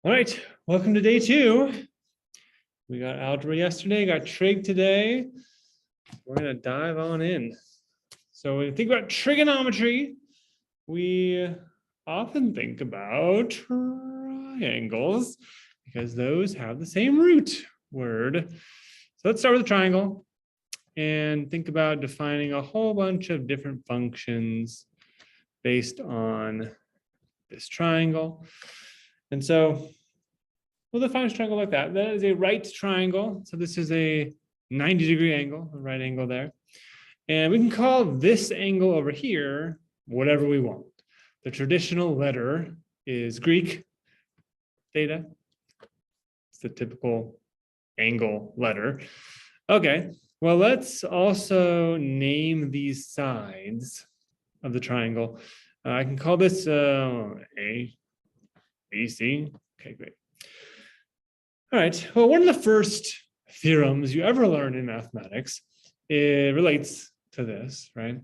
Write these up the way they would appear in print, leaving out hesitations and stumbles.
All right, welcome to day 2. We got algebra yesterday, got trig today. We're gonna dive on in. So when you think about trigonometry, we often think about triangles because those have the same root word. So let's start with a triangle and think about defining a whole bunch of different functions based on this triangle. And so we'll define a triangle like that. That is a right triangle. So this is a 90-degree angle, a right angle there. And we can call this angle over here whatever we want. The traditional letter is Greek, theta. It's the typical angle letter. Okay, well, let's also name these sides of the triangle. I can call this A, B, C. Okay, great. All right, well, one of the first theorems you ever learn in mathematics, it relates to this, right?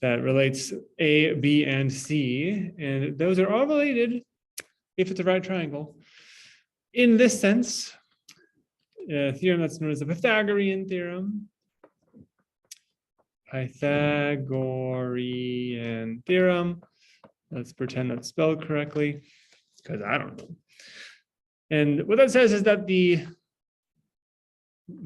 That relates A, B, and C, and those are all related if it's a right triangle. In this sense, a theorem that's known as the Pythagorean theorem. Pythagorean theorem. Let's pretend that's spelled correctly, because I don't know. And what that says is that the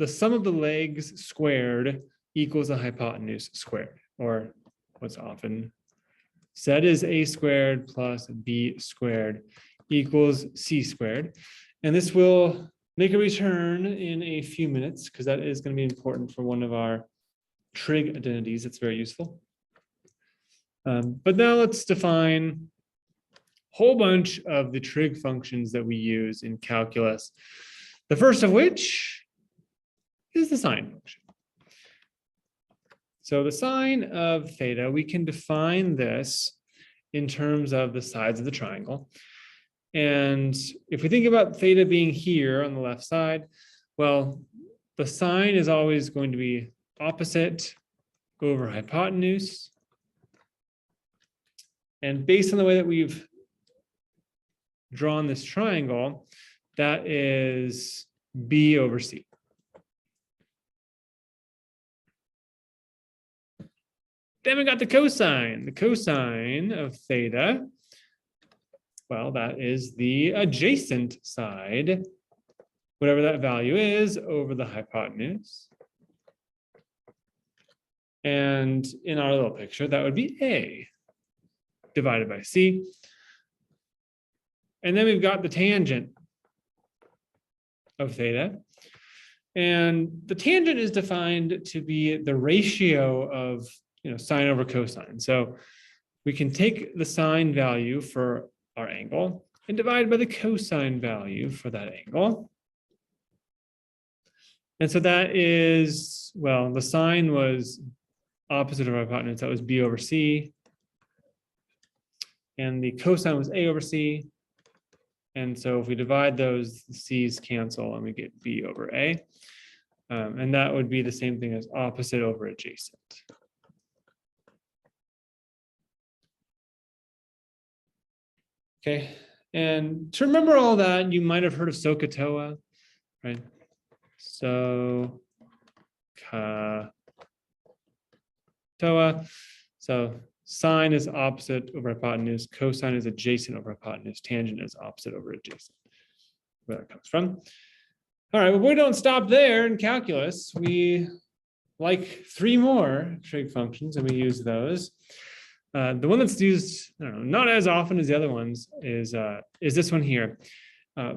sum of the legs squared equals the hypotenuse squared, or what's often said is a squared plus b squared equals c squared. And this will make a return in a few minutes because that is going to be important for one of our trig identities. It's very useful. But now let's define whole bunch of the trig functions that we use in calculus. The first of which is the sine function. So the sine of theta, we can define this in terms of the sides of the triangle. And if we think about theta being here on the left side, well, the sine is always going to be opposite over hypotenuse. And based on the way that we've drawn this triangle, that is b over c. Then we got the cosine. The cosine of theta, well, that is the adjacent side, whatever that value is, over the hypotenuse. And in our little picture, that would be a divided by c. And then we've got the tangent of theta. And the tangent is defined to be the ratio of sine over cosine. So we can take the sine value for our angle and divide by the cosine value for that angle. And so that is, well, the sine was opposite of our hypotenuse. That was b over c. And the cosine was a over c. And so if we divide those, the c's cancel and we get b over a. And that would be the same thing as opposite over adjacent. Okay, and to remember all that, you might have heard of SOHCAHTOA, right? SOHCAHTOA. So sine is opposite over hypotenuse, cosine is adjacent over hypotenuse, tangent is opposite over adjacent. Where that comes from. All right, well, we don't stop there in calculus. We like 3 more trig functions, and we use those. The one that's used, I don't know, not as often as the other ones is this one here.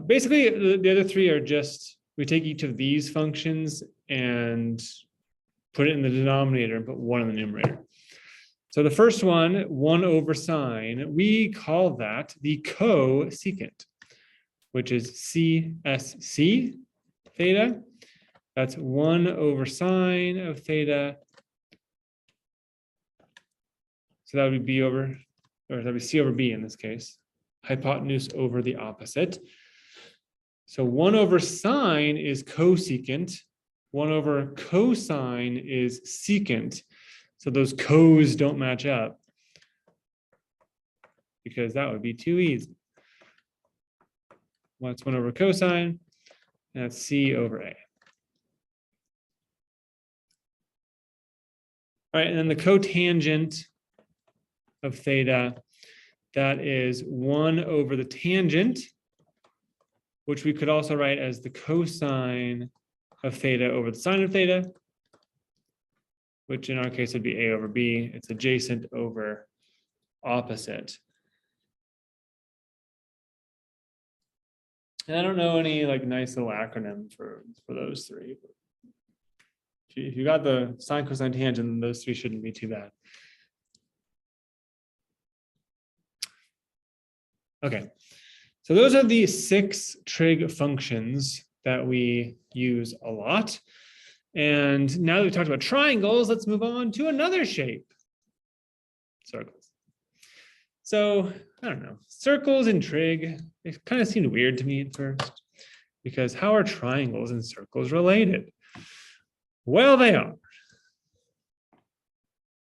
Basically, the other 3 are just, we take each of these functions and put it in the denominator and put 1 in the numerator. So the first one, 1 over sine, we call that the cosecant, which is CSC theta. That's 1 over sine of theta. So that would be b over, or that would be c over b in this case, hypotenuse over the opposite. So 1 over sine is cosecant, 1 over cosine is secant. So those cos don't match up because that would be too easy. Well, that's 1 over cosine, and that's C over A. All right, and then the cotangent of theta, that is 1 over the tangent, which we could also write as the cosine of theta over the sine of theta, which in our case would be A over B. It's adjacent over opposite. And I don't know any like nice little acronym for those three. If you got the sine, cosine, tangent, then those three shouldn't be too bad. Okay, so those are the 6 trig functions that we use a lot. And now that we've talked about triangles, let's move on to another shape, circles. So I don't know, circles and trig, it kind of seemed weird to me at first, because how are triangles and circles related? Well, they are.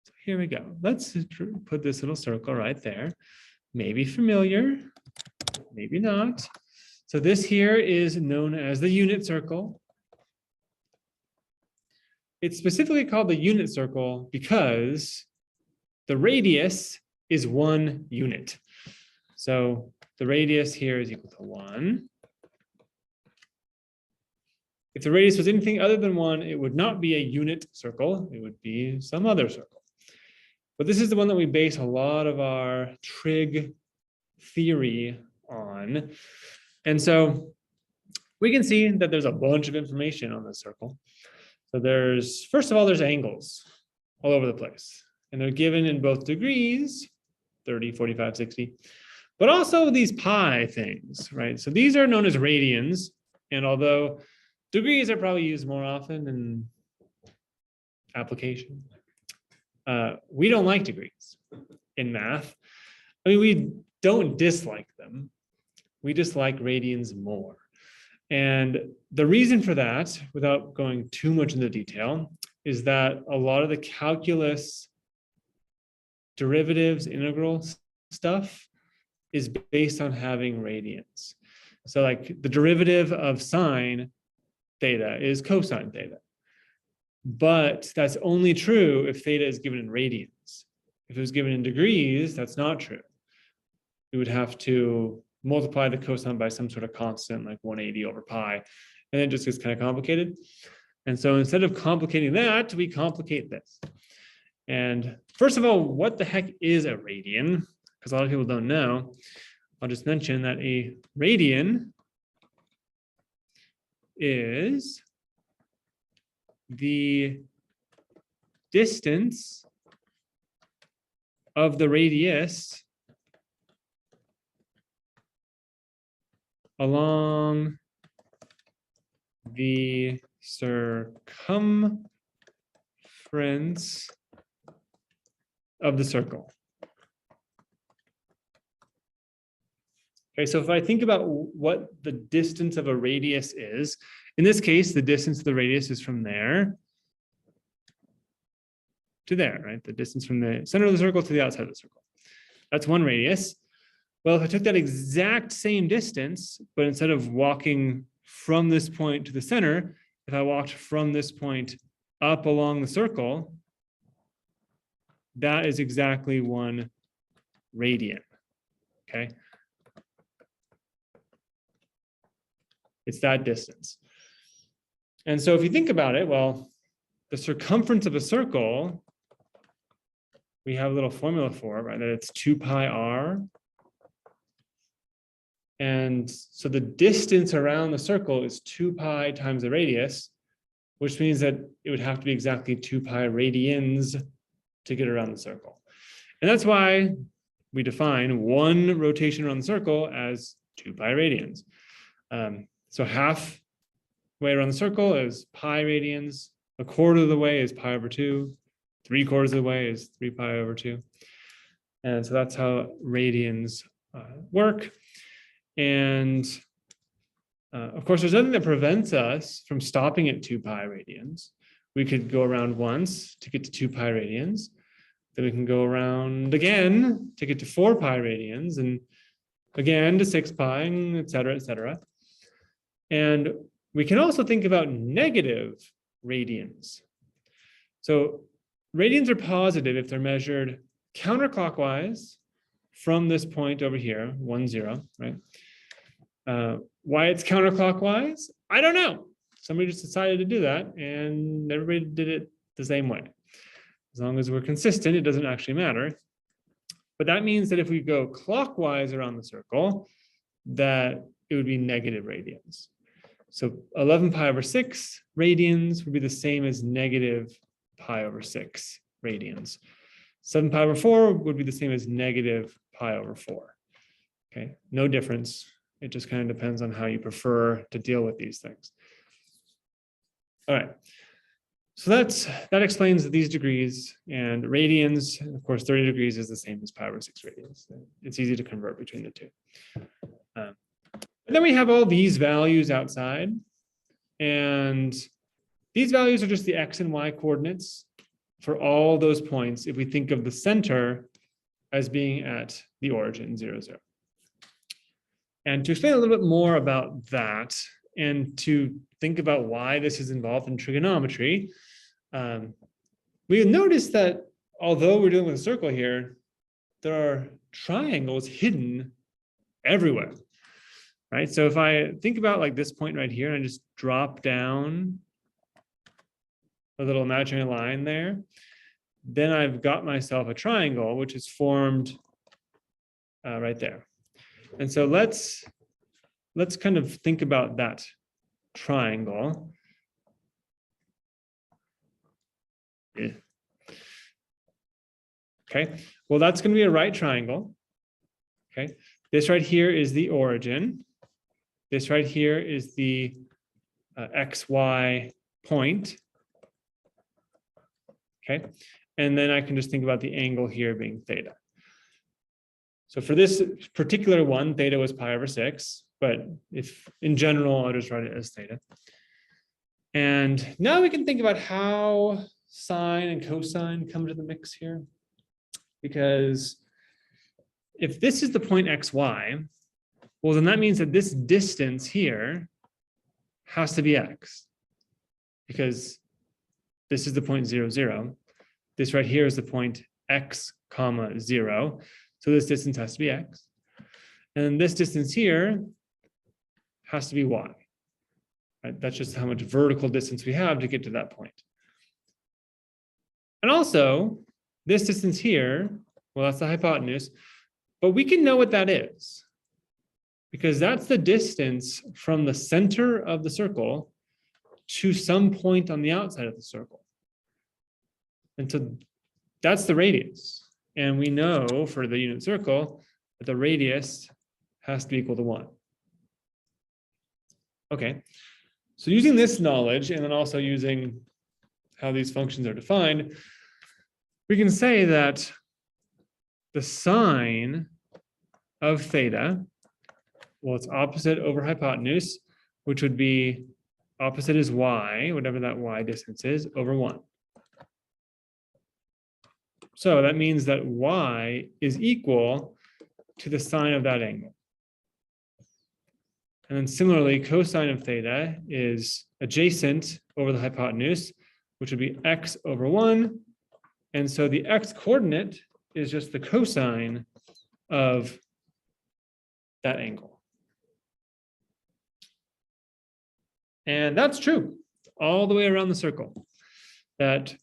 So here we go. Let's put this little circle right there. Maybe familiar, maybe not. So this here is known as the unit circle. It's specifically called the unit circle because the radius is 1 unit. So the radius here is equal to 1. If the radius was anything other than 1, it would not be a unit circle. It would be some other circle. But this is the one that we base a lot of our trig theory on. And so we can see that there's a bunch of information on this circle. So there's, first of all, there's angles all over the place. And they're given in both degrees, 30, 45, 60, but also these pi things, right? So these are known as radians. And although degrees are probably used more often in application, we don't like degrees in math. I mean, we don't dislike them. We just like radians more. And the reason for that, without going too much into detail, is that a lot of the calculus derivatives, integral stuff is based on having radians. So like the derivative of sine theta is cosine theta. But that's only true if theta is given in radians. If it was given in degrees, that's not true. We would have to multiply the cosine by some sort of constant like 180 over pi, and it just gets kind of complicated. And so instead of complicating that, we complicate this. And first of all, what the heck is a radian? Because a lot of people don't know. I'll just mention that a radian is the distance of the radius along the circumference of the circle. Okay, so if I think about what the distance of a radius is, in this case, the distance of the radius is from there to there, right? The distance from the center of the circle to the outside of the circle. That's one radius. Well, if I took that exact same distance, but instead of walking from this point to the center, if I walked from this point up along the circle, that is exactly 1 radian, okay? It's that distance. And so if you think about it, well, the circumference of a circle, we have a little formula for it, right? That it's 2 pi r. And so the distance around the circle is 2 pi times the radius, which means that it would have to be exactly 2 pi radians to get around the circle. And that's why we define 1 rotation around the circle as 2 pi radians. So half way around the circle is pi radians, 1/4 of the way is pi over 2, 3/4 of the way is 3 pi over 2. And so that's how radians work. And of course, there's nothing that prevents us from stopping at 2 pi radians. We could go around once to get to 2 pi radians. Then we can go around again to get to 4 pi radians. And again to 6 pi, and et cetera, et cetera. And we can also think about negative radians. So radians are positive if they're measured counterclockwise from this point over here, 1, 0, right? Why it's counterclockwise? I don't know. Somebody just decided to do that, and everybody did it the same way. As long as we're consistent, it doesn't actually matter. But that means that if we go clockwise around the circle, that it would be negative radians. So 11 pi over 6 radians would be the same as negative pi over 6 radians. 7 pi over 4 would be the same as negative pi over 4. Okay, no difference. It just kind of depends on how you prefer to deal with these things. All right. So that explains these degrees and radians. Of course, 30 degrees is the same as pi over 6 radians. It's easy to convert between the two. And then we have all these values outside. And these values are just the x and y coordinates for all those points if we think of the center as being at the origin, 0, 0. And to explain a little bit more about that, and to think about why this is involved in trigonometry, we notice that although we're dealing with a circle here, there are triangles hidden everywhere, right? So if I think about like this point right here, and I just drop down a little imaginary line there, then I've got myself a triangle, which is formed right there. And so let's kind of think about that triangle. Yeah. Okay, well, that's going to be a right triangle. Okay, this right here is the origin. This right here is the XY point. Okay, and then I can just think about the angle here being theta. So for this particular one, theta was pi over 6, but if in general, I'll just write it as theta. And now we can think about how sine and cosine come to the mix here. Because if this is the point xy, well, then that means that this distance here has to be x. Because this is the point 0, 0. This right here is the point x, comma 0. So this distance has to be x. And this distance here has to be y. Right? That's just how much vertical distance we have to get to that point. And also, this distance here, well, that's the hypotenuse, but we can know what that is, because that's the distance from the center of the circle to some point on the outside of the circle. And so that's the radius. And we know for the unit circle that the radius has to be equal to 1. Okay, so using this knowledge and then also using how these functions are defined, we can say that the sine of theta, well, it's opposite over hypotenuse, which would be opposite is y, whatever that y distance is, over 1. So that means that y is equal to the sine of that angle. And then similarly, cosine of theta is adjacent over the hypotenuse, which would be x over 1. And so the x coordinate is just the cosine of that angle. And that's true all the way around the circle, that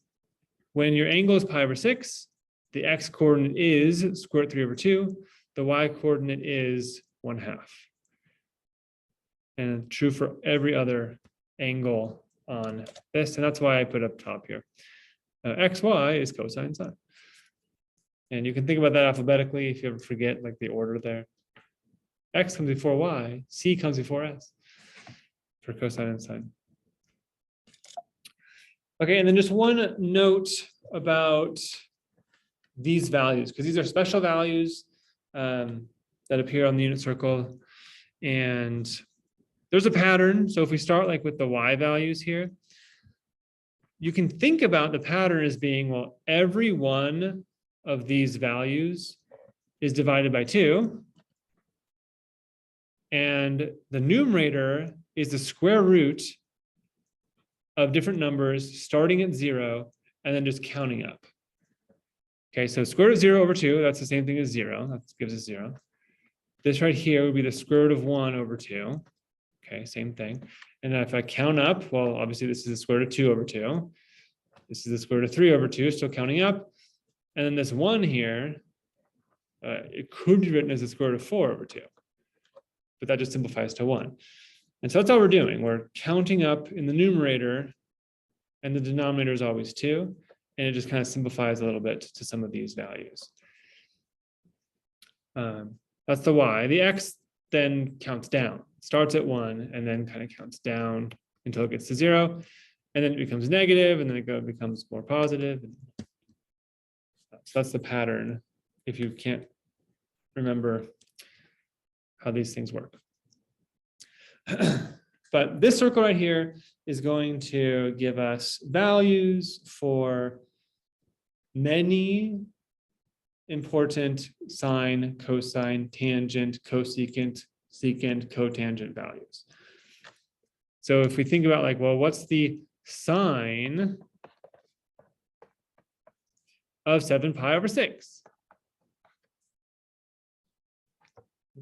when your angle is pi over 6, the x coordinate is square root 3 over 2, the y coordinate is 1/2. And true for every other angle on this, and that's why I put up top here. XY is cosine sine. And you can think about that alphabetically if you ever forget like the order there. X comes before Y, C comes before S for cosine and sine. Okay, and then just one note about these values, because these are special values that appear on the unit circle. And there's a pattern. So if we start like with the Y values here, you can think about the pattern as being, well, every one of these values is divided by 2. And the numerator is the square root of different numbers starting at 0 and then just counting up. Okay, so square root of 0 over 2, that's the same thing as 0. That gives us 0. This right here would be the square root of 1 over 2. Okay, same thing. And if I count up, well, obviously this is the square root of 2 over 2. This is the square root of 3 over 2, still counting up. And then this 1 here, it could be written as the square root of 4 over 2. But that just simplifies to 1. And so that's all we're doing. We're counting up in the numerator, and the denominator is always 2. And it just kind of simplifies a little bit to some of these values. That's the y. The x then counts down. Starts at 1 and then kind of counts down until it gets to 0. And then it becomes negative, and then it becomes more positive. So that's the pattern if you can't remember how these things work. But this circle right here is going to give us values for many important sine, cosine, tangent, cosecant, secant, cotangent values. So if we think about like, well, what's the sine of 7 pi over 6?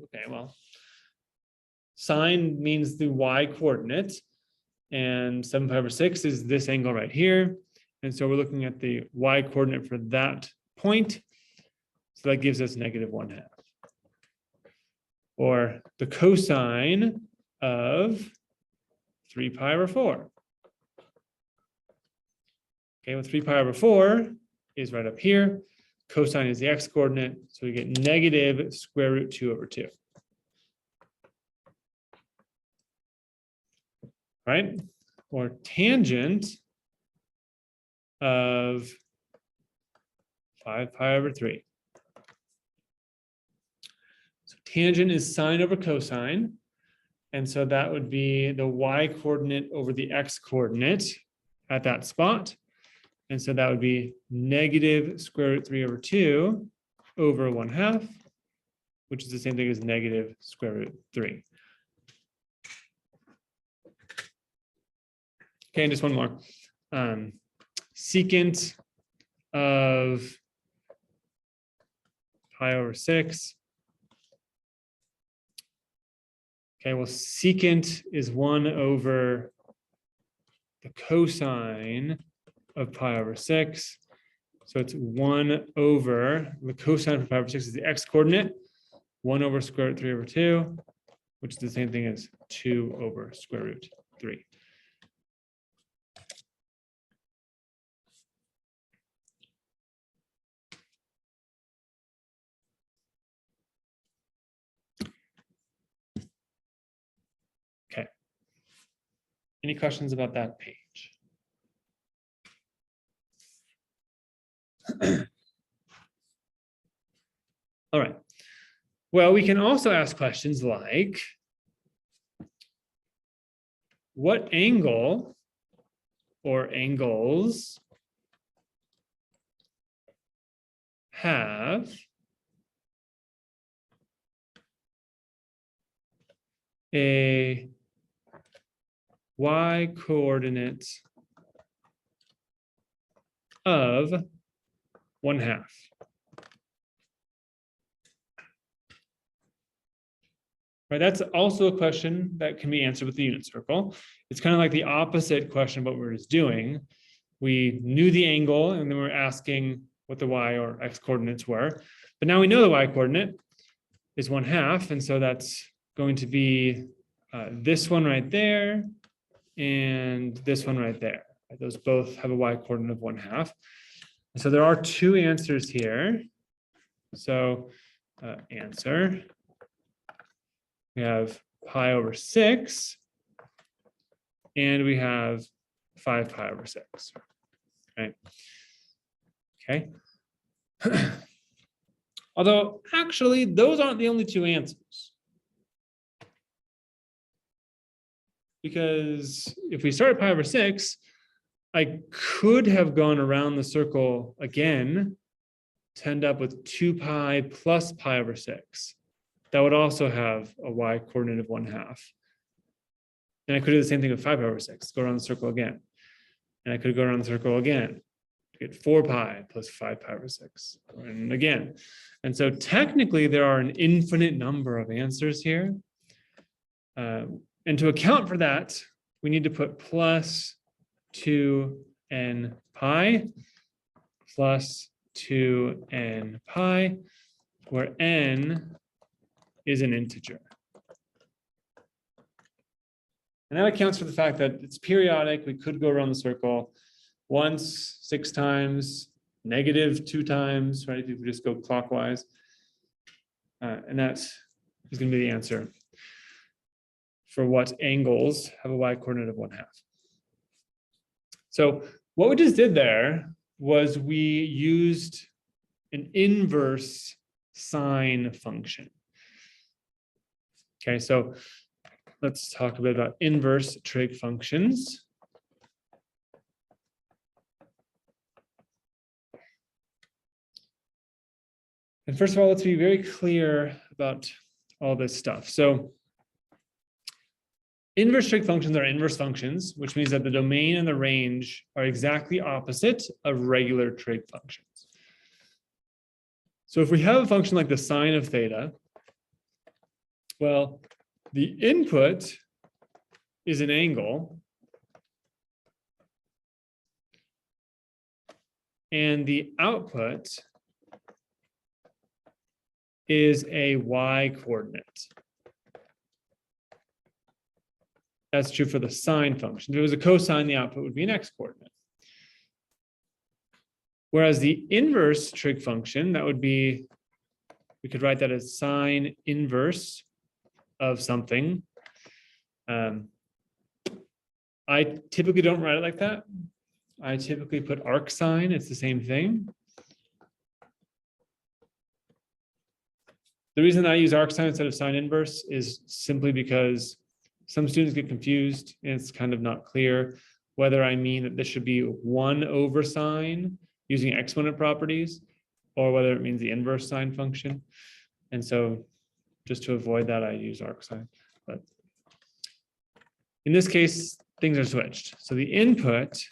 Okay, well, sine means the y coordinate, and 7 pi over 6 is this angle right here. And so we're looking at the y coordinate for that point. So that gives us -1/2. Or the cosine of 3 pi over 4. Okay, well, 3 pi over 4 is right up here. Cosine is the x coordinate, so we get negative square root 2 over 2. Right? Or tangent of 5 pi over 3. So tangent is sine over cosine. And so that would be the y coordinate over the x coordinate at that spot. And so that would be negative square root 3 over 2 over 1/2, which is the same thing as negative square root 3. Okay, and just one more. Secant of pi over 6. Okay, well, secant is 1 over the cosine of pi over 6. So it's 1 over the cosine of pi over 6 is the x coordinate, 1 over square root 3 over 2, which is the same thing as 2 over square root 3. Okay. Any questions about that page? All right. Well, we can also ask questions like, what angle or angles have a y coordinate of 1/2? Right, that's also a question that can be answered with the unit circle. It's kind of like the opposite question of what we're just doing. We knew the angle, and then we're asking what the y or x coordinates were. But now we know the y coordinate is 1/2, and so that's going to be this one right there and this one right there. Those both have a y coordinate of 1/2. And so there are two answers here. So answer. We have pi over 6, and we have 5 pi over 6. Right? Okay. Although actually, those aren't the only two answers. Because if we start at pi over 6, I could have gone around the circle again to end up with 2 pi plus pi over 6. that would also have a y coordinate of 1/2. And I could do the same thing with 5 pi over 6, go around the circle again. And I could go around the circle again, get 4 pi plus 5 pi over 6, and again. And so technically there are an infinite number of answers here. And to account for that, we need to put plus 2n pi plus 2n pi, where n is an integer. And that accounts for the fact that it's periodic. We could go around the circle once, 6 times, -2 times, right? If we just go clockwise. And that is going to be the answer for what angles have a y coordinate of 1/2. So what we just did there was we used an inverse sine function. Okay, so let's talk a bit about inverse trig functions. And first of all, let's be very clear about all this stuff. So inverse trig functions are inverse functions, which means that the domain and the range are exactly opposite of regular trig functions. So if we have a function like the sine of theta, well, the input is an angle, and the output is a y coordinate. That's true for the sine function. If it was a cosine, the output would be an x coordinate. Whereas the inverse trig function, that would be, we could write that as sine inverse of something. I typically don't write it like that. I typically put arc sine, it's the same thing. The reason I use arc sine instead of sine inverse is simply because some students get confused and it's kind of not clear whether I mean that this should be 1 over sine using exponent properties, or whether it means the inverse sine function. And so just to avoid that, I use arc sine. But in this case, things are switched. So the input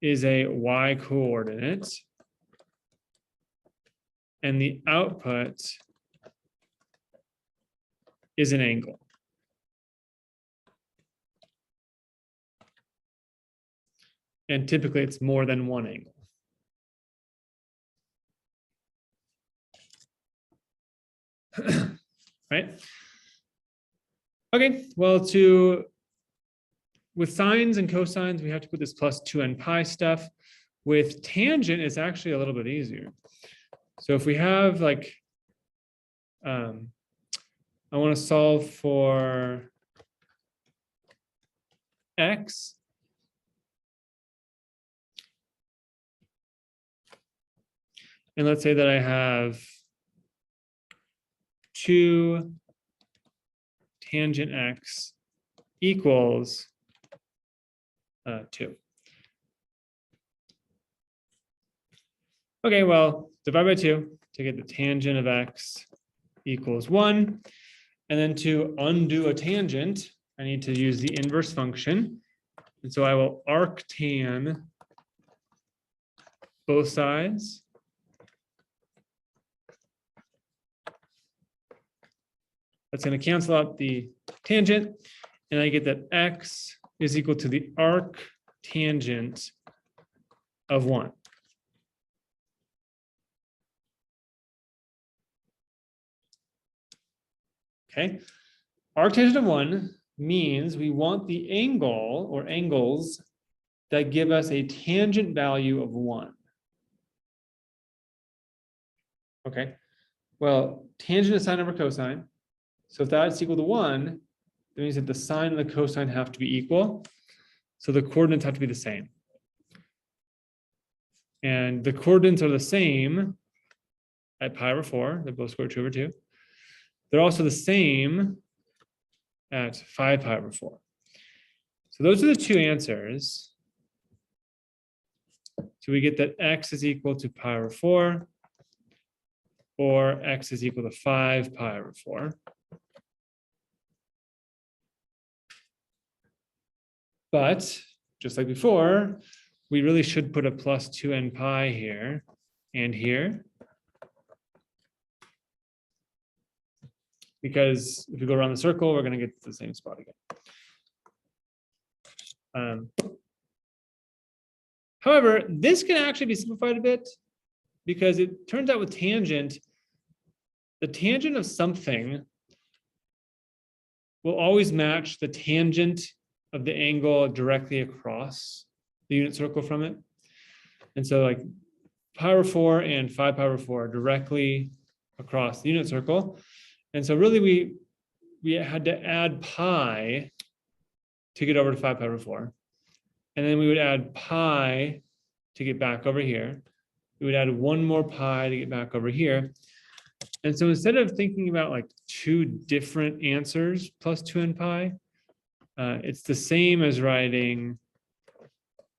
is a y coordinate, and the output is an angle. And typically it's more than one angle. Right? Okay, well, with sines and cosines, we have to put this plus 2n pi stuff. With tangent, it's actually a little bit easier. So if we have like, I want to solve for x. And let's say that I have 2 tangent x equals 2. Okay, well, divide by 2 to get the tangent of x equals 1. And then to undo a tangent, I need to use the inverse function. And so I will arctan both sides. That's going to cancel out the tangent, and I get that x is equal to the arc tangent of 1. Okay, arctangent of 1 means we want the angle or angles that give us a tangent value of 1. Okay, well, tangent is sine over cosine. So if that's equal to 1, that means that the sine and the cosine have to be equal. So the coordinates have to be the same. And the coordinates are the same at pi over 4. They're both square root 2 over 2. They're also the same at 5 pi over 4. So those are the two answers. So we get that x is equal to pi over 4 or x is equal to 5 pi over 4. But just like before, we really should put a plus 2n pi here and here. Because if we go around the circle, we're going to get to the same spot again. However, this can actually be simplified a bit because it turns out with tangent, the tangent of something will always match the tangent of the angle directly across the unit circle from it. And so like pi over 4 and 5 pi over 4 are directly across the unit circle. And so really we had to add pi to get over to 5 pi over 4. And then we would add pi to get back over here. We would add one more pi to get back over here. And so instead of thinking about like two different answers plus 2n pi, it's the same as writing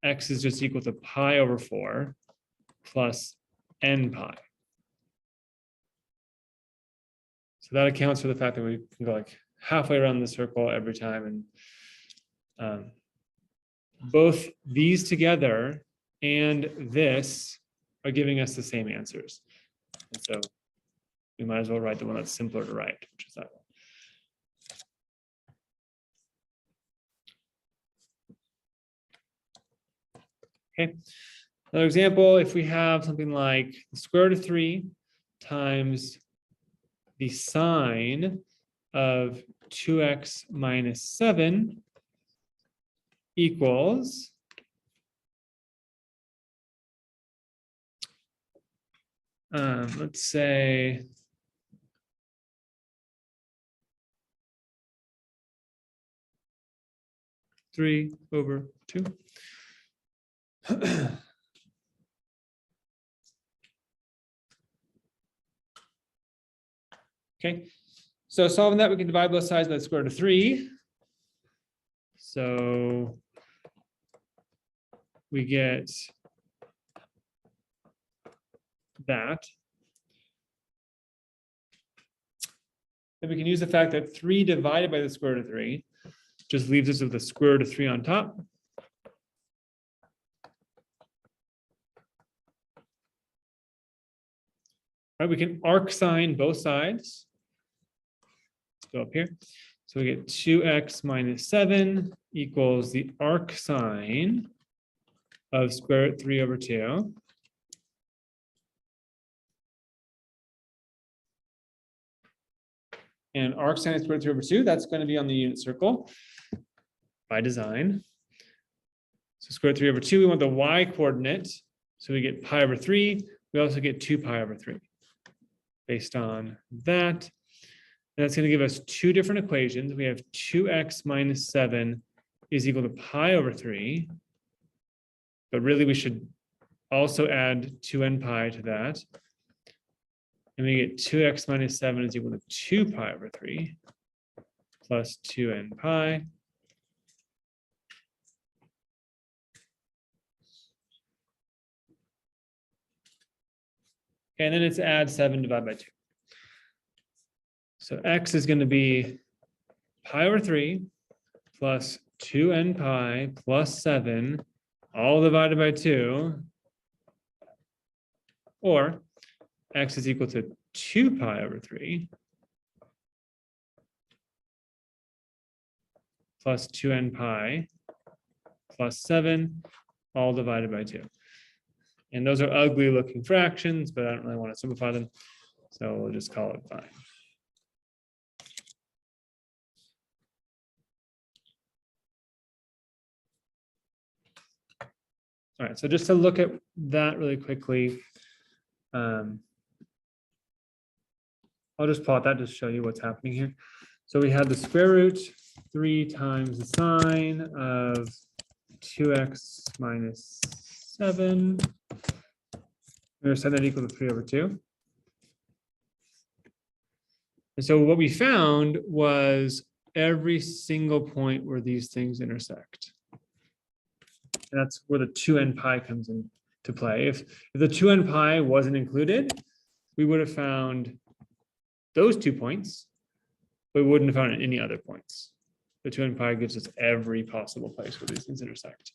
x is just equal to pi over 4 plus n pi. So that accounts for the fact that we can go like halfway around the circle every time. And both these together and this are giving us the same answers. And so we might as well write the one that's simpler to write, which is that one. Okay, another example, if we have something like the square root of 3 times the sine of 2x minus 7 equals let's say three over 2. Okay, so solving that, we can divide both sides by the square root of 3. So we get that. And we can use the fact that 3 divided by the square root of 3 just leaves us with the square root of 3 on top. All right, we can arc sine both sides. Let's go up here. So we get 2x minus 7 equals the arc sine of square root 3 over 2. And arc sine of square root 3 over 2, that's going to be on the unit circle by design. So square root 3 over 2, we want the y coordinate. So we get pi over 3. We also get 2 pi over 3 based on that. And that's going to give us two different equations. We have 2x minus 7 is equal to pi over 3. But really, we should also add 2n pi to that. And we get 2x minus 7 is equal to 2 pi over 3 plus 2n pi. Okay, and then it's add 7 divided by 2. So x is going to be pi over 3 plus 2n pi plus 7 all divided by 2, or x is equal to 2 pi over 3 plus 2n pi plus 7 all divided by 2. And those are ugly looking fractions, but I don't really want to simplify them. So we'll just call it fine. All right, so just to look at that really quickly, I'll just plot that to show you what's happening here. So we have the square root 3 times the sine of 2x minus 7. We're going to set that equal to 3 over 2. And so what we found was every single point where these things intersect. And that's where the 2n pi comes into play. If the 2n pi wasn't included, we would have found those 2 points, but we wouldn't have found any other points. The 2 and pi gives us every possible place where these things intersect.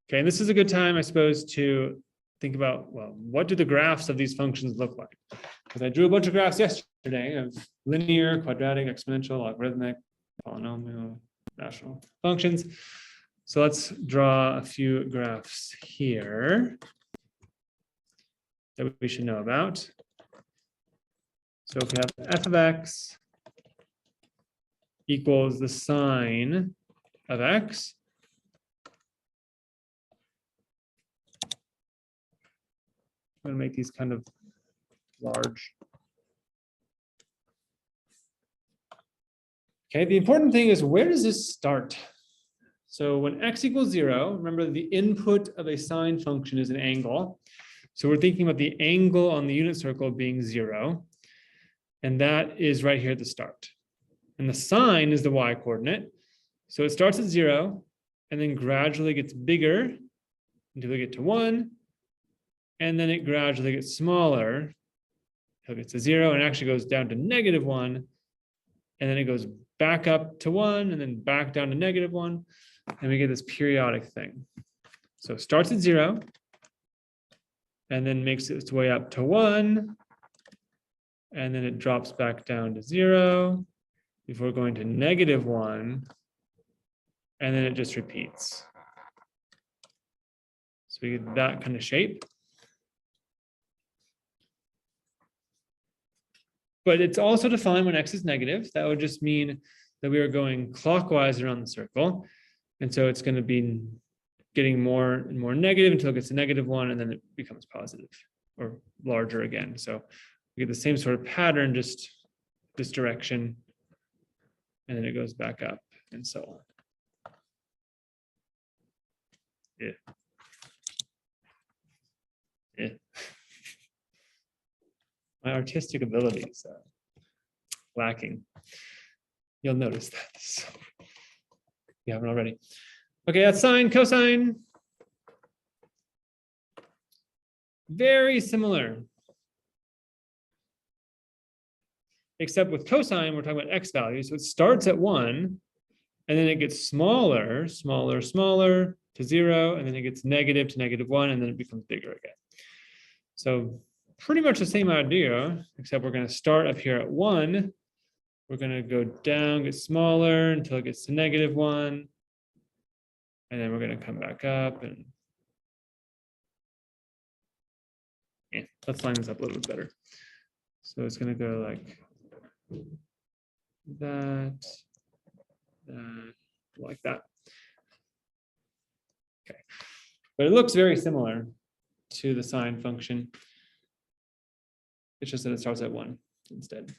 Okay, and this is a good time, I suppose, to think about, well, what do the graphs of these functions look like? Because I drew a bunch of graphs yesterday of linear, quadratic, exponential, logarithmic, polynomial, rational functions. So let's draw a few graphs here that we should know about. So if we have f of x equals the sine of x, I'm going to make these kind of large. Okay, the important thing is, where does this start? So when x equals 0, remember the input of a sine function is an angle. So we're thinking about the angle on the unit circle being 0. And that is right here at the start. And the sine is the y coordinate. So it starts at 0 and then gradually gets bigger until we get to 1. And then it gradually gets smaller until it gets to 0 and actually goes down to -1. And then it goes back up to 1 and then back down to -1. And we get this periodic thing. So it starts at 0 and then makes its way up to 1. And then it drops back down to 0 before going to -1. And then it just repeats. So we get that kind of shape. But it's also defined when x is negative. That would just mean that we are going clockwise around the circle. And so it's going to be getting more and more negative until it gets to -1, and then it becomes positive or larger again. So we get the same sort of pattern, just this direction, and then it goes back up and so on. Yeah. Yeah. My artistic abilities lacking. You'll notice that. So, you haven't already. Okay, that's sine, cosine. Very similar. Except with cosine, we're talking about x value. So it starts at 1, and then it gets smaller, smaller, smaller to 0, and then it gets negative to -1, and then it becomes bigger again. So pretty much the same idea, except we're going to start up here at 1. We're going to go down, get smaller until it gets to -1. And then we're going to come back up and yeah, let's line this up a little bit better. So it's going to go like that, like that. Okay, but it looks very similar to the sine function. It's just that it starts at 1 instead.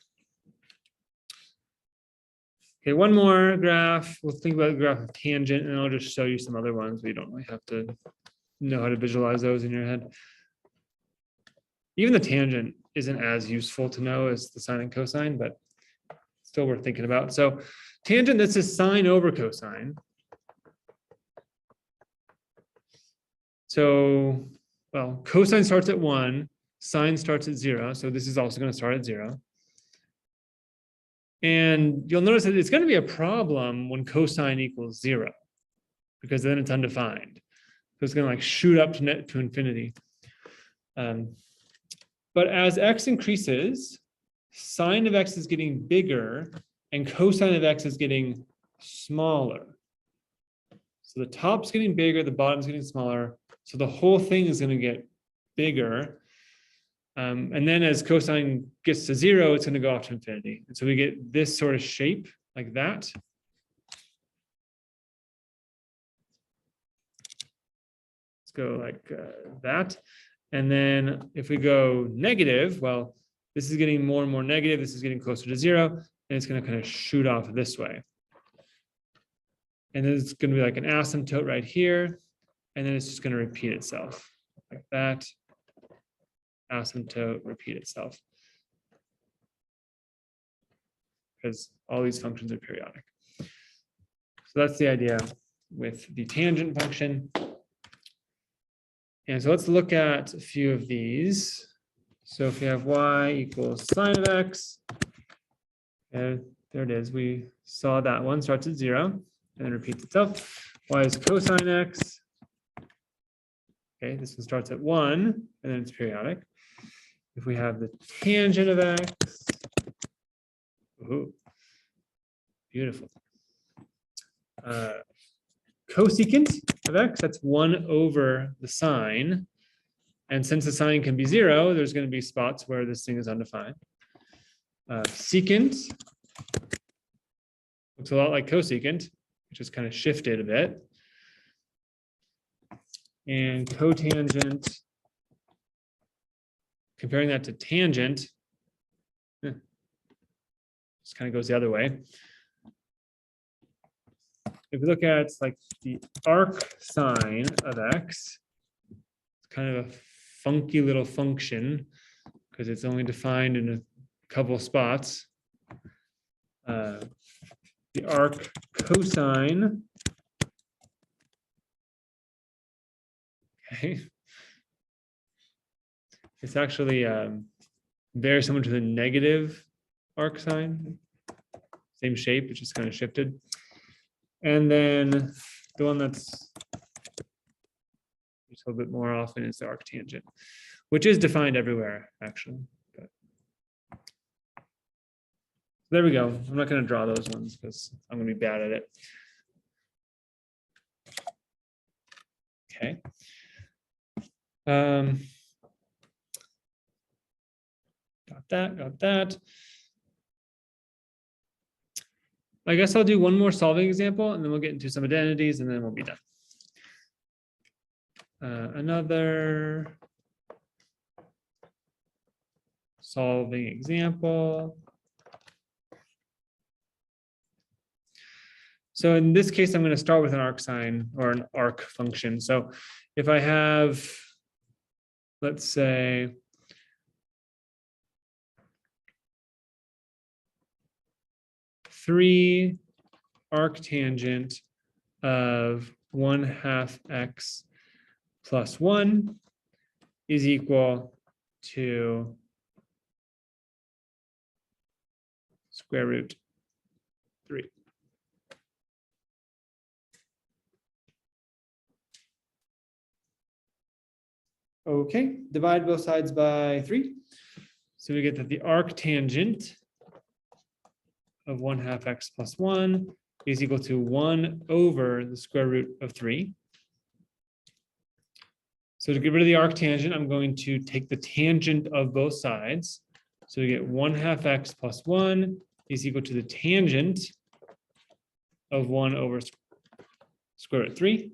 Okay, one more graph. We'll think about the graph of tangent, and I'll just show you some other ones. We don't really have to know how to visualize those in your head. Even the tangent isn't as useful to know as the sine and cosine, but still worth thinking about. So tangent, this is sine over cosine. So, well, cosine starts at 1, sine starts at 0. So this is also going to start at 0. And you'll notice that it's going to be a problem when cosine equals 0, because then it's undefined. So it's going to like shoot up to infinity. But as x increases, sine of x is getting bigger and cosine of x is getting smaller. So the top's getting bigger, the bottom's getting smaller. So the whole thing is going to get bigger. And then as cosine gets to 0, it's going to go off to infinity. And so we get this sort of shape like that. Let's go like that. And then if we go negative, well, this is getting more and more negative. This is getting closer to 0. And it's going to kind of shoot off this way. And then it's going to be like an asymptote right here. And then it's just going to repeat itself like that. Asymptote, repeat itself. Because all these functions are periodic. So that's the idea with the tangent function. And so let's look at a few of these. So if we have y equals sine of x, and there it is. We saw that one starts at 0 and then repeats itself. Y is cosine x. Okay, this one starts at 1 and then it's periodic. If we have the tangent of x, ooh, beautiful. Cosecant of x, that's 1 over the sine. And since the sine can be 0, there's going to be spots where this thing is undefined. Secant looks a lot like cosecant, which is kind of shifted a bit. And cotangent, comparing that to tangent, just kind of goes the other way. If we look at like the arc sine of x, it's kind of a funky little function because it's only defined in a couple spots. The arc cosine, okay, it's actually very similar to the negative arc sine, same shape, it's just kind of shifted. And then the one that's a little bit more often is the arctangent, which is defined everywhere, actually. But there we go. I'm not going to draw those ones because I'm going to be bad at it. Okay. Got that. I guess I'll do one more solving example and then we'll get into some identities and then we'll be done. Another solving example. So in this case, I'm going to start with an arc sine or an arc function. So if I have, let's say, three arctangent of 1/2 x plus 1 is equal to square root 3. Okay, divide both sides by 3. So we get that the arctangent of 1/2 x plus 1 is equal to 1 over the square root of 3. So to get rid of the arctangent, I'm going to take the tangent of both sides. So we get 1/2 x plus 1 is equal to the tangent of 1 over square root of 3.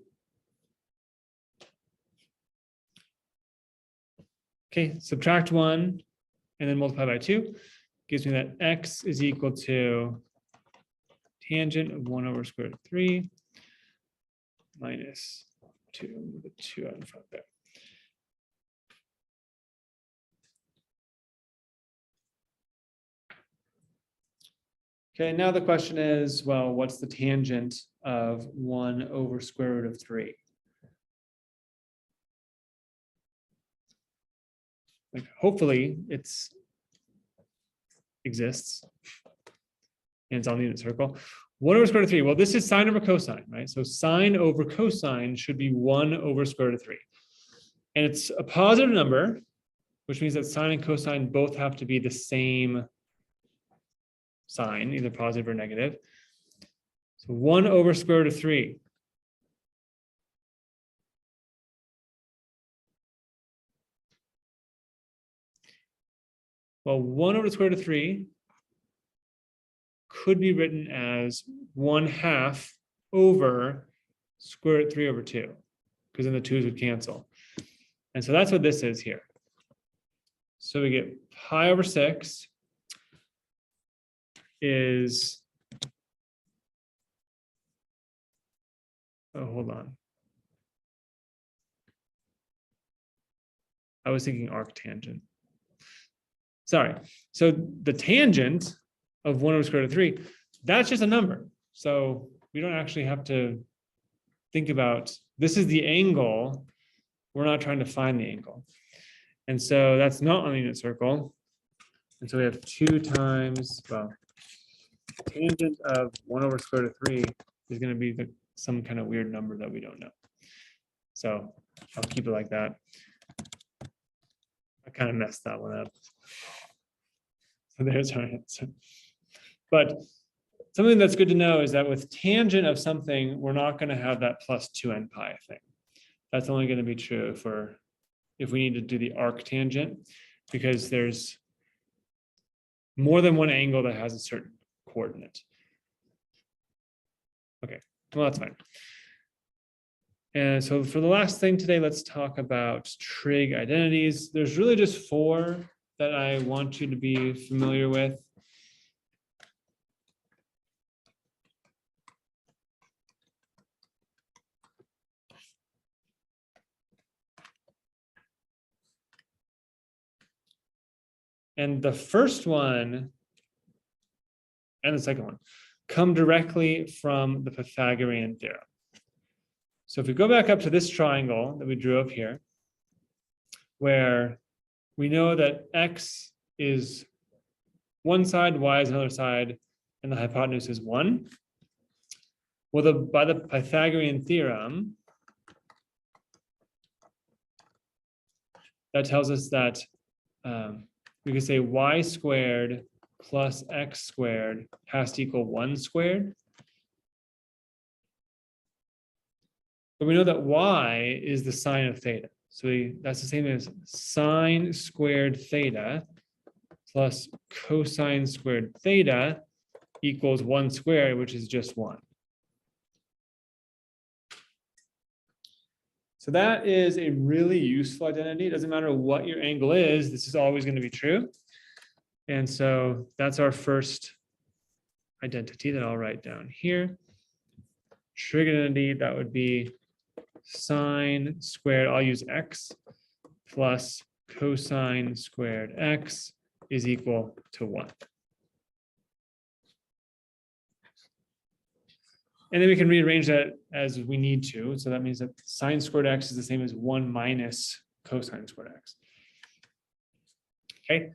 Okay, subtract 1 and then multiply by 2 gives me that x is equal to tangent of 1 over square root of 3 minus 2. Move the 2 out in front there. Okay, now the question is, well, what's the tangent of 1 over square root of 3? Like, hopefully it's exists and it's on the unit circle. 1 over square root of 3. Well, this is sine over cosine, right? So sine over cosine should be 1 over square root of 3. And it's a positive number, which means that sine and cosine both have to be the same sign, either positive or negative. So 1 over square root of 3. Well, 1 over the square root of 3 could be written as 1/2 over square root of 3 over 2, because then the 2's would cancel. And so that's what this is here. So we get pi over 6 is, oh, hold on. I was thinking arctangent. Sorry. So the tangent of 1 over square root of 3, that's just a number. So we don't actually have to think about, this is the angle we're not trying to find the angle. And so that's not on the unit circle. And so we have 2 times, well, tangent of 1 over square root of 3 is going to be some kind of weird number that we don't know. So I'll keep it like that. I kind of messed that one up. So there's our answer. But something that's good to know is that with tangent of something, we're not going to have that plus 2n pi thing. That's only going to be true if we need to do the arctangent, because there's more than one angle that has a certain coordinate. Okay, well, that's fine. And so for the last thing today, let's talk about trig identities. There's really just 4 that I want you to be familiar with. And the first one and the second one come directly from the Pythagorean theorem. So if we go back up to this triangle that we drew up here, where we know that x is one side, y is another side, and the hypotenuse is 1. Well, by the Pythagorean theorem, that tells us that we could say y squared plus x squared has to equal 1 squared. But we know that y is the sine of theta. So that's the same as sine squared theta plus cosine squared theta equals 1 squared, which is just 1. So that is a really useful identity. It doesn't matter what your angle is, this is always going to be true. And so that's our first identity that I'll write down here. Trig identity, that would be sine squared, I'll use x, plus cosine squared x is equal to 1. And then we can rearrange that as we need to. So that means that sine squared x is the same as 1 minus cosine squared x. Okay.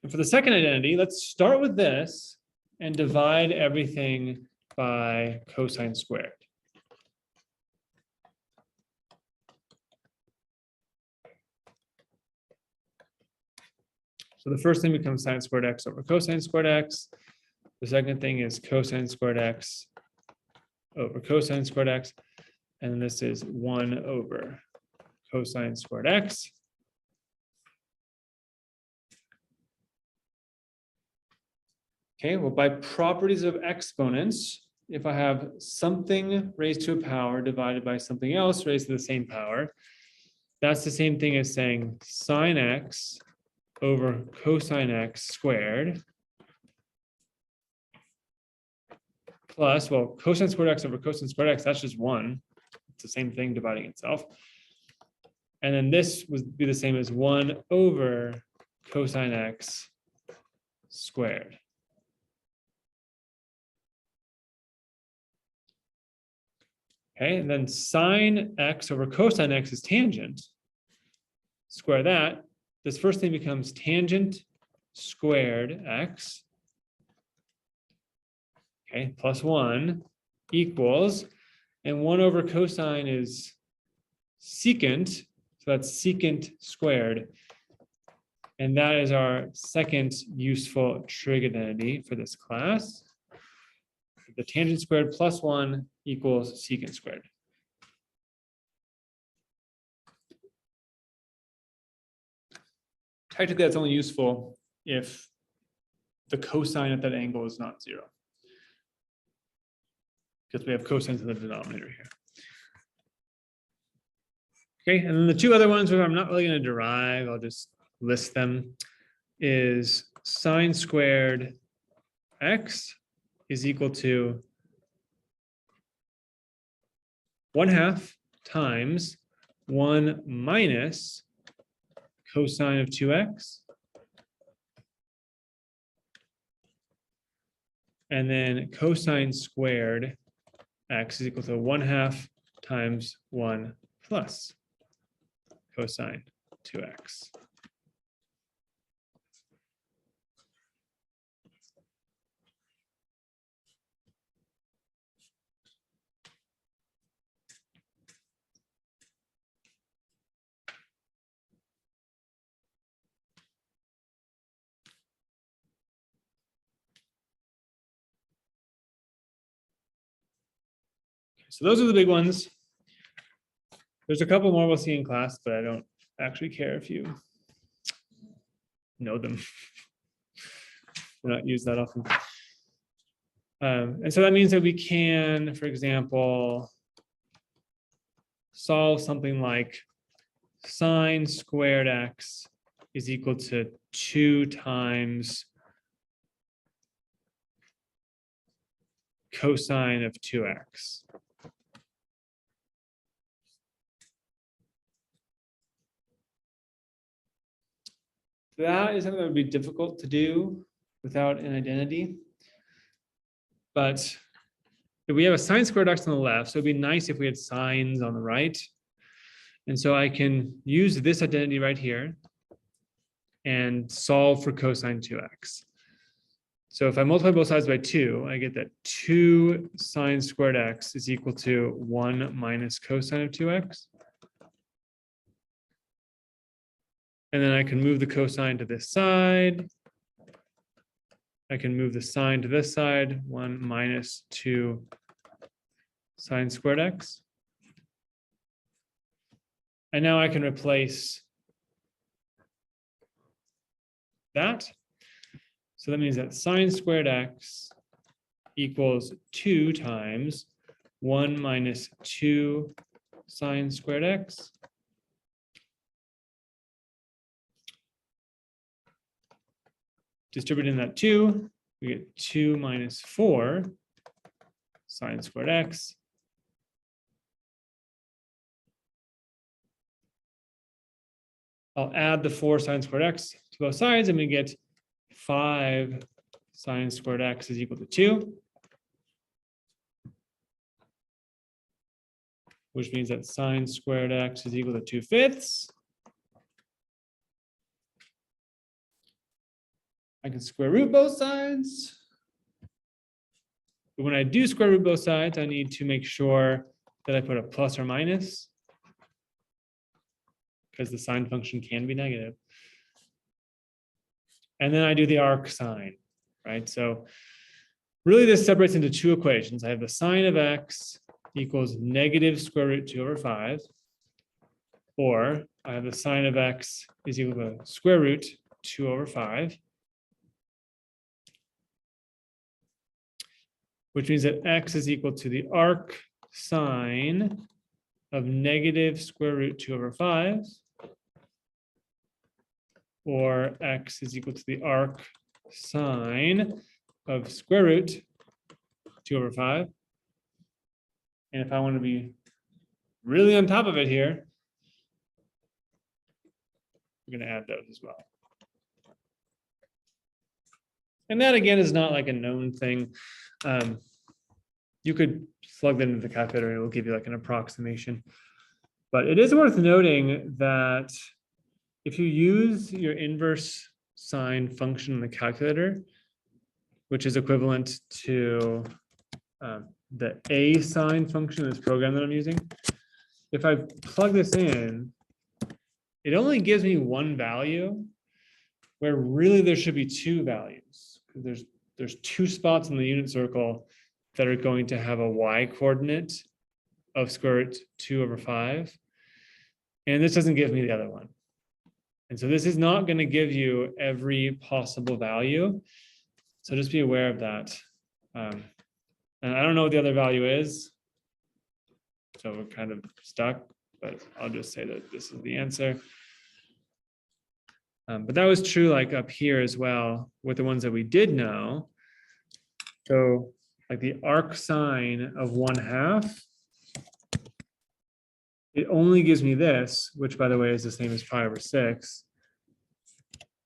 And for the second identity, let's start with this and divide everything by cosine squared. So the first thing becomes sine squared x over cosine squared x. The second thing is cosine squared x over cosine squared x. And this is 1 over cosine squared x. Okay, well, by properties of exponents, if I have something raised to a power divided by something else raised to the same power, that's the same thing as saying sine x over cosine x squared plus, well, cosine squared x over cosine squared x, that's just 1. It's the same thing dividing itself. And then this would be the same as 1 over cosine x squared. Okay, and then sine x over cosine x is tangent. Square that. This first thing becomes tangent squared x. Okay, plus 1 equals, and 1 over cosine is secant, so that's secant squared. And that is our second useful trig identity for this class. The tangent squared plus 1 equals secant squared. Technically, that's only useful if the cosine at that angle is not 0. Because we have cosines in the denominator here. Okay, and then the 2 other ones, which I'm not really going to derive, I'll just list them, is sine squared x is equal to 1/2 times 1 minus cosine of 2x. And then cosine squared x is equal to 1/2 times 1 plus cosine 2x. So those are the big ones. There's a couple more we'll see in class, but I don't actually care if you know them. They're not used that often. And so that means that we can, for example, solve something like sine squared x is equal to 2 times cosine of 2x. That is something that would be difficult to do without an identity. But if we have a sine squared x on the left, so it'd be nice if we had sines on the right. And so I can use this identity right here and solve for cosine 2x. So if I multiply both sides by 2, I get that 2 sine squared x is equal to 1 minus cosine of 2x. And then I can move the cosine to this side. I can move the sine to this side, 1 minus 2 sine squared x. And now I can replace that. So that means that sine squared x equals 2 times 1 minus 2 sine squared x. Distributing that 2, we get 2 minus 4 sine squared x. I'll add the 4 sine squared x to both sides, and we get 5 sine squared x is equal to 2. Which means that sine squared x is equal to 2/5. I can square root both sides. But when I do square root both sides, I need to make sure that I put a plus or minus, because the sine function can be negative. And then I do the arc sine, right? So really this separates into 2 equations. I have the sine of x equals negative square root 2/5, or I have the sine of x is equal to square root 2/5. Which means that x is equal to the arc sine of negative square root 2/5, or x is equal to the arc sine of square root 2/5. And if I want to be really on top of it here, we're going to add those as well. And that again is not like a known thing. You could plug that into the calculator and it will give you like an approximation. But it is worth noting that if you use your inverse sine function in the calculator, which is equivalent to the a sine function in this program that I'm using, if I plug this in, it only gives me one value, where really there should be 2 values. There's 2 spots in the unit circle that are going to have a y coordinate of square root 2/5. And this doesn't give me the other one. And so this is not going to give you every possible value. So just be aware of that. And I don't know what the other value is. So we're kind of stuck, but I'll just say that this is the answer. But that was true like up here as well with the ones that we did know. So like the arc sine of 1/2, it only gives me this, which by the way is the same as 5/6.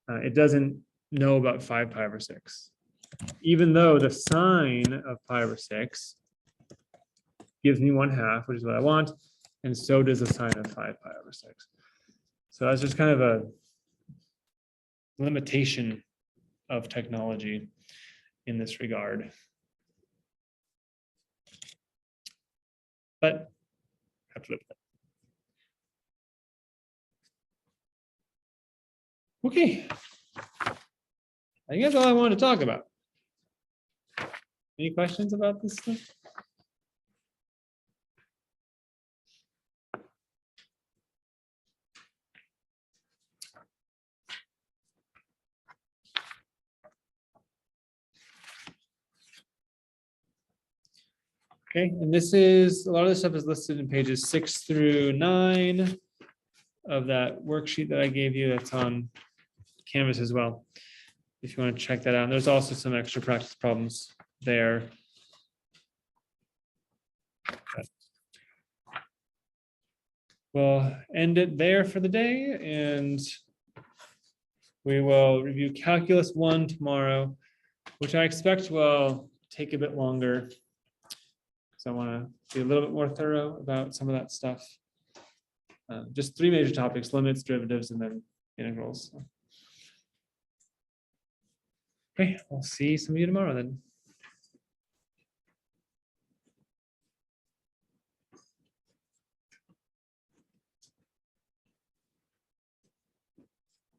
It doesn't know about 5/6, even though the sine of 5/6 gives me 1/2, which is what I want, and so does the sine of 5/6. So that's just kind of a limitation of technology in this regard. But have to live with it. Okay. I think that's all I wanted to talk about. Any questions about this stuff? Okay, and this is, a lot of this stuff is listed in pages 6 through 9 of that worksheet that I gave you. That's on Canvas as well, if you want to check that out. And there's also some extra practice problems there. We'll end it there for the day, and we will review Calculus 1 tomorrow, which I expect will take a bit longer, because I want to be a little bit more thorough about some of that stuff. Just 3 major topics: limits, derivatives, and then integrals. Okay, I'll see some of you tomorrow then.